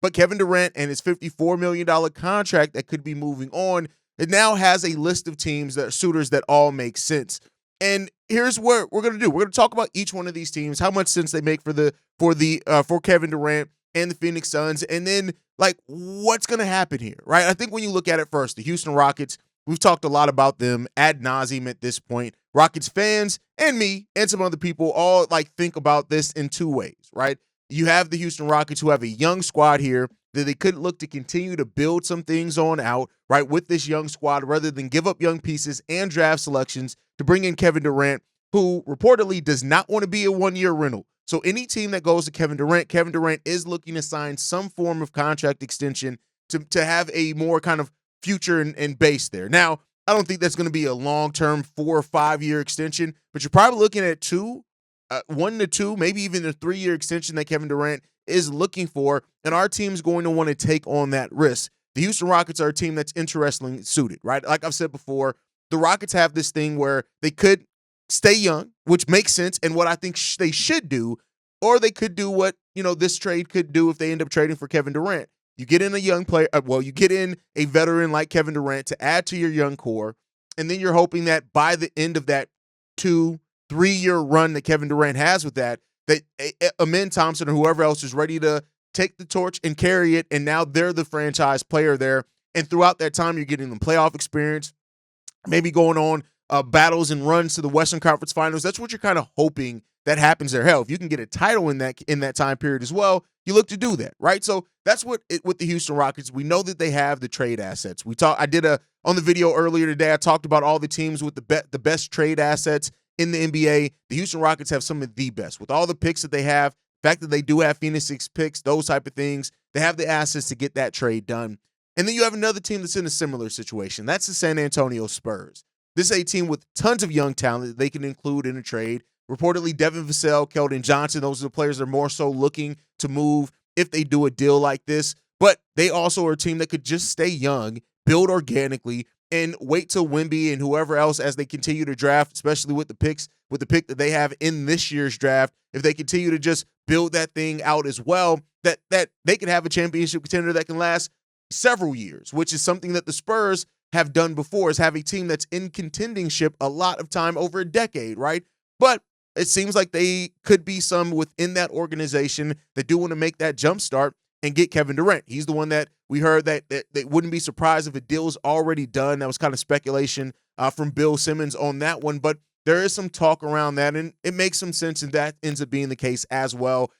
But Kevin Durant and his $54 million contract that could be moving on, it now has a list of teams that are suitors that all make sense. And here's what we're going to do. We're going to talk about each one of these teams, how much sense they make for Kevin Durant and the Phoenix Suns, and then like what's going to happen here, right? I think when you look at it first, the Houston Rockets, we've talked a lot about them ad nauseum at this point. Rockets fans and me and some other people all like think about this in two ways, right? You have the Houston Rockets who have a young squad here that they could look to continue to build some things on out, right, with this young squad rather than give up young pieces and draft selections to bring in Kevin Durant, who reportedly does not want to be a one-year rental. So any team that goes to Kevin Durant is looking to sign some form of contract extension to have a more kind of future and base there. Now, I don't think that's going to be a long-term 4 or 5 year extension, but you're probably looking at 1 to 2, maybe even a 3-year extension that Kevin Durant is looking for, and our team's going to want to take on that risk. The Houston Rockets are a team that's interestingly suited, right? Like I've said before, the Rockets have this thing where they could stay young, which makes sense, and what I think they should do, or they could do what, this trade could do if they end up trading for Kevin Durant. You get in a young player, you get in a veteran like Kevin Durant to add to your young core, and then you're hoping that by the end of that 2-3 year run that Kevin Durant has with that Amen Thompson or whoever else is ready to take the torch and carry it, and now they're the franchise player there. And throughout that time, you're getting them playoff experience, maybe going on battles and runs to the Western Conference Finals. That's what you're kind of hoping that happens there. Hell, if you can get a title in that time period as well, you look to do that, right? So that's with the Houston Rockets. We know that they have the trade assets. I did on the video earlier today, I talked about all the teams with the best trade assets in the NBA. The Houston Rockets have some of the best. With all the picks that they have, the fact that they do have Phoenix picks, those type of things, they have the assets to get that trade done. And then you have another team that's in a similar situation. That's the San Antonio Spurs. This is a team with tons of young talent that they can include in a trade. Reportedly, Devin Vassell, Keldon Johnson, those are the players that are more so looking to move if they do a deal like this. But they also are a team that could just stay young, build organically, and wait till Wemby and whoever else as they continue to draft, especially with the pick that they have in this year's draft, if they continue to just build that thing out as well, that they can have a championship contender that can last several years, which is something that the Spurs have done before, is have a team that's in contendingship a lot of time over a decade, right? But it seems like they could be some within that organization that do want to make that jump start and get Kevin Durant. He's the one that we heard that they wouldn't be surprised if a deal's already done. That was kind of speculation from Bill Simmons on that one, but there is some talk around that, and it makes some sense, and that ends up being the case as well.